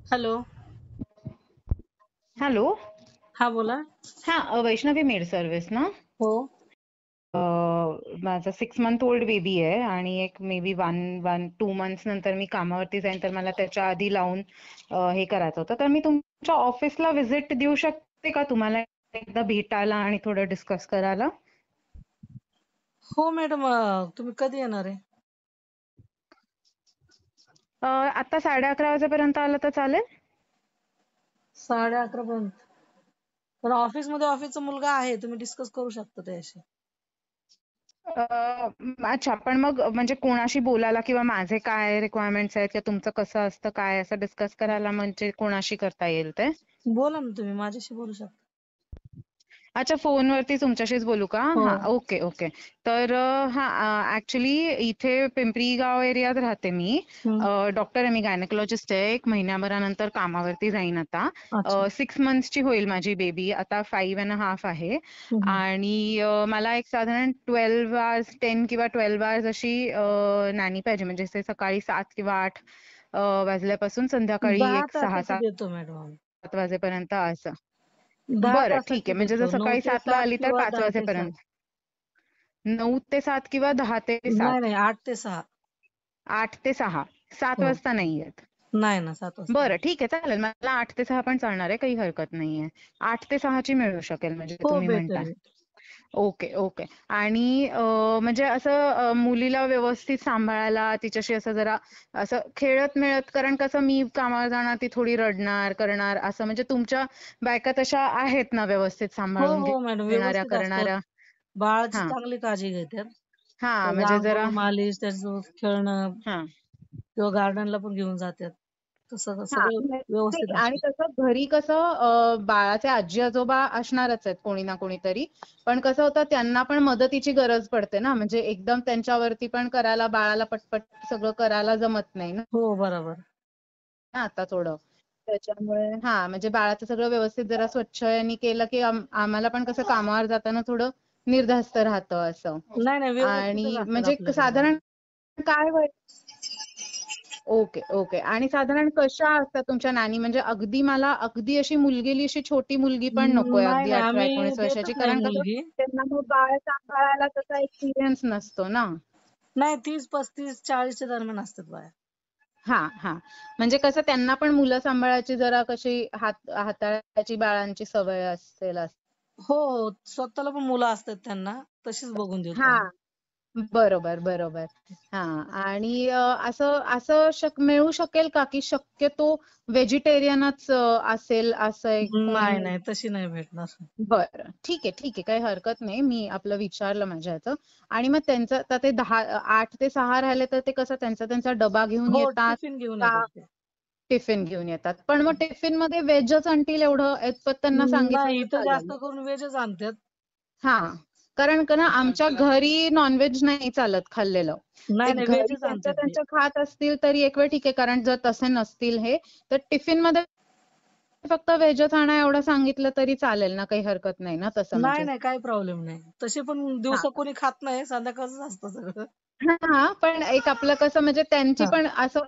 Hello. Hello. हा बोला. हा, वैष्णवी मेड सर्व्हिस ना? हो. माझा 6 मंथ ओल्ड बेबी आहे आणि एक मे बी 2 मंथ्स नंतर मी कामावरती जाईन, तर मला त्याच्या आधी लावून हे करायचं होतं. तर मी तुमच्या ऑफिसला व्हिजिट देऊ शकते का तुम्हाला एकदा भेटायला आणि थोडं डिस्कस करायला? हो मॅडम, तुम्ही कधी येणार आहे? आता 11:30 वाजेपर्यंत आलं तर चालेल? 11:30 पर्यंत? पण ऑफिसचा मुलगा आहे, तुम्ही डिस्कस करू शकता त्याशी. अच्छा, पण मग म्हणजे कोणाशी बोलायला किंवा माझे काय रिक्वायरमेंट्स आहेत किंवा तुमचं कसं असतं काय असं डिस्कस करायला म्हणजे कोणाशी करता येईल ते? बोला ना, तुम्ही माझ्याशी बोलू शकता. अच्छा, फोनवरती तुमच्याशीच बोलू का? हो. हा, ओके ओके. तर हा, ऍक्च्युली इथे पिंपरी गाव एरियात राहते मी. हम्म. डॉक्टर आहे मी, गायनेकोलॉजिस्ट आहे. एक महिन्याभरानंतर कामावरती जाईन आता. अच्छा. 6 मंथ्सची होईल माझी बेबी, आता 5.5 आहे. हम्म. आणि मला एक साधारण 12 आवर्स 10 किंवा 12 आवर्स अशी नॅनी पाहिजे, म्हणजे ते सकाळी 7 किंवा 8 वाजल्यापासून संध्याकाळी 10 एक सहा तासाची सात देतो मॅडम आम्ही. वाजेपर्यंत असं. 10 बरं, ठीक तासाची आहे. म्हणजे जर देतो, 9 सकाळी ते 7ला 7 आली तर किंवा 5 10 ते 7. वाजेपर्यंत. 9 ते 7 किंवा 10 ते नाही 7. नाही, 8 ते 6. 8 ते 6. 7 हो. वाजता नाही आहेत. नाही ना, 7 वाजता बरं, नाही. ठीक आहे, चालेल. मला 8 ते 6 पण चालणार आहे, काही हरकत नाहीये. 8 ते 6 ची मिळू शकेल म्हणजे हो, तुम्ही भेटेल म्हणताय. भेटेल. Okay okay. आणि म्हणजे असं मुलीला व्यवस्थित सांभाळायला तिच्याशी असं जरा असं खेळत मिळत, कारण कसं मी कामावर जाणार, ती थोडी रडणार करणार असं, म्हणजे तुमच्या बायका तशा आहेत ना व्यवस्थित हो सांभाळून हो मॅडम, घेणाऱ्या व्यवस्थित असतात. करणाऱ्या? बाळाची हा चांगली काळजी घेतात. हा, त्याचं म्हणजे अंघोळ, जरा मालिश, त्याच्यासोबत खेळणं हा किंवा गार्डनला पण घेऊन जातात. तसं हा, सगळं नाही, व्यवस्थित आणि असतं. कसं घरी कसं बाळाचे आजी आजोबा असणारच आहेत कोणी ना कोणीतरी. पण कसं होतं, त्यांना पण मदतीची गरज पडते ना, म्हणजे एकदम त्यांच्यावरती पण करायला बाळाला पटपट सगळं करायला जमत नाही ना हो, बरोबर. आता थोडं. त्याच्यामुळे हा, म्हणजे बाळाचं सगळं व्यवस्थित जरा स्वच्छनी केलं की आम्हाला पण कसं कामावर जाताना थोडं निर्धास्त राहतं असं. नाही नाही, व्यवस्थितच आणि असतात म्हणजे आपल्याकडे साधारण मॅडम. काय वय? Okay okay. आणि साधारण कशा असतात तुमच्या नानी, म्हणजे अगदी मला अगदी अशी मुलगीली अशी छोटी मुलगी पण नकोय, नाही अगदी नाही, 18 आम्ही 19 वर्षाची, देतच नाही कारण कसं मुलगी. त्यांना मग बाळ सांभाळायला तसा एक्सपिरियन्स नसतो ना. नाही, 30 35 40 दरम्यान असतात बाया. हा हा, म्हणजे कसं त्यांना पण मुलं सांभाळायची जरा कशी हाताळायची बाळांची सवय असेल असं. हो हो, स्वतःला पण मुलं असतात त्यांना, तशीच बघून देतो हा, आम्ही. बरोबर बरोबर. हा, आणि असं असं मिळू शकेल का की शक्यतो व्हेजिटेरियनच असेल असं एक नाही कोणी? नाही, तशी नाही भेटणार. बरं, ठीक आहे ठीक आहे, काही हरकत नाही. मी आपलं विचारलं माझ्या ह्याचं. आणि मग त्यांचं आता ते 8 ते 6 राहिले तर ते कसं त्यांचा त्यांचा डबा घेऊन हो, येतात टिफिन घेऊन का? येतात ते. टिफिन घेऊन येतात. पण मग टिफिन मध्ये व्हेजच आणतील एवढं इतपत त्यांना सांगितलं नाही, तर इथं चालेल? जास्त करून व्हेजच आणतात. हा, कारण का ना आमच्या घरी नॉनव्हेज नाही चालत खाल्लेलं. ते नाही नाही, घरी व्हेजच त्यांच्या आणतात ते. त्यांच्या खात असतील तरी एक वेळ ठीक आहे, कारण जर तसे नसतील हे, तर टिफिन मध्ये फक्त व्हेजच आणा एवढं सांगितलं तरी चालेल ना, काही हरकत नाही ना तसं नाही म्हणजे? नाही, काही प्रॉब्लेम नाही. तसे पण हा दिवसा कोणी खात नाही, संध्याकाळच असतं सगळं. हा, पण एक आपलं कसं म्हणजे त्यांची हा. पण असं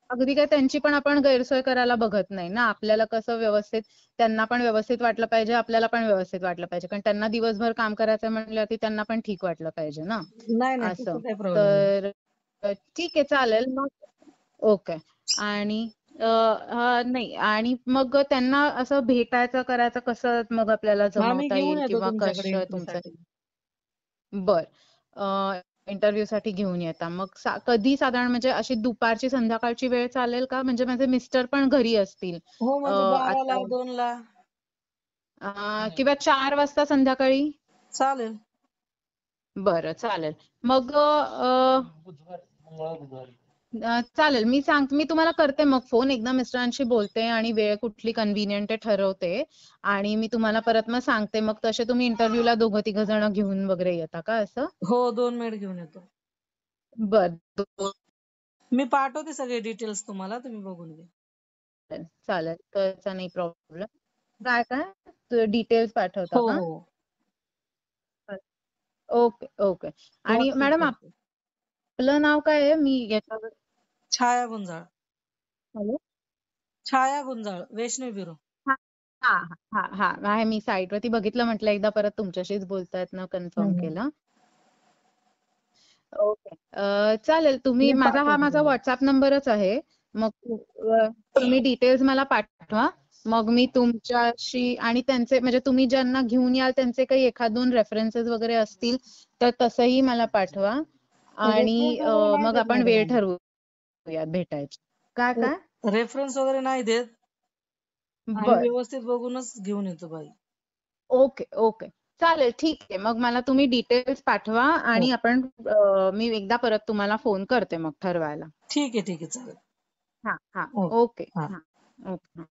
अगदी काय त्यांची पण आपण गैरसोय करायला बघत नाही ना. आपल्याला कसं व्यवस्थित, त्यांना पण व्यवस्थित वाटलं पाहिजे, आपल्याला पण व्यवस्थित वाटलं पाहिजे, कारण त्यांना दिवसभर काम करायचं म्हटल्यावरती त्यांना पण ठीक वाटलं पाहिजे ना नाही नाही, असं. तसं काही प्रॉब्लेम नाही. तर ठीक आहे, चालेल मग. ओके. आणि नाही, आणि मग त्यांना असं भेटायचं करायचं कसं मग आपल्याला आम्ही जमवता घेऊन येईल, येतो किंवा तुमच्याकडे कसं तुमचं? एंट्रीसाठी. बर. इंटरव्ह्यू साठी घेऊन येता मग कधी साधारण, म्हणजे अशी दुपारची संध्याकाळची वेळ चालेल का? म्हणजे माझे मिस्टर पण घरी असतील हो, म्हणजे 12ला आता. 2ला किंवा 4 वाजता संध्याकाळी? चालेल. बरं, चालेल. मग चालेल, मी तुम्हाला करते मग फोन, एकदा मिस्टरांशी बोलते आणि वेळ कुठली कन्व्हिनियंट आहे ठरवते. आणि मी तुम्हाला परत मग सांगते. मग तसे तुम्ही इंटरव्ह्यूला 2-3 जण घेऊन वगैरे येता का असं? हो, 2 मेड घेऊन येतो. बर, मी पाठवते सगळे डिटेल्स तुम्हाला, तुम्ही बघून घ्या. चालेल, त्याचा नाही प्रॉब्लेम. काय काय डिटेल्स पाठवता हो का? हो, ओके ओके. आणि व्हॉट्सअप मॅडम करते. आपलं नाव काय आहे? मी याच्यावर छाया गुंजाळ. हॅलो. छाया गुंजाळ, वैष्णवी ब्युरो. हा हा हा हा हा, आहे. मी साईटवरती बघितलं, म्हटलं एकदा परत तुमच्याशीच बोलतायत ना, कन्फर्म केलं. ओके. चालेल. तुम्ही मी माझा पाठवते माझा तुम्हाला. व्हॉट्सअप नंबरच आहे. मग तुम्ही डिटेल्स मला पाठवा. मग मी तुमच्याशी आणि त्यांचे म्हणजे तुम्ही ज्यांना घेऊन याल त्यांचे काही एखाद दोन रेफरन्सेस वगैरे असतील तर तसंही मला पाठवा. आणि रेफरन्स वगैरे नाही मग देत आपण मॅडम वेळ आम्ही. ठरवूयात भेटायची. काय काय? रेफरन्स वगैरे नाही देत. आम्ही बर. व्यवस्थित बघूनच घेऊन येतो बाई. Okay okay. चालेल, ठीक आहे. मग मला तुम्ही डिटेल्स पाठवा हो, आणि आपण मी एकदा परत तुम्हाला फोन करते मग ठरवायला. ठीक आहे, ठीक आहे, चालेल. हा हा. ओके. ओके. हा. हा. ओके.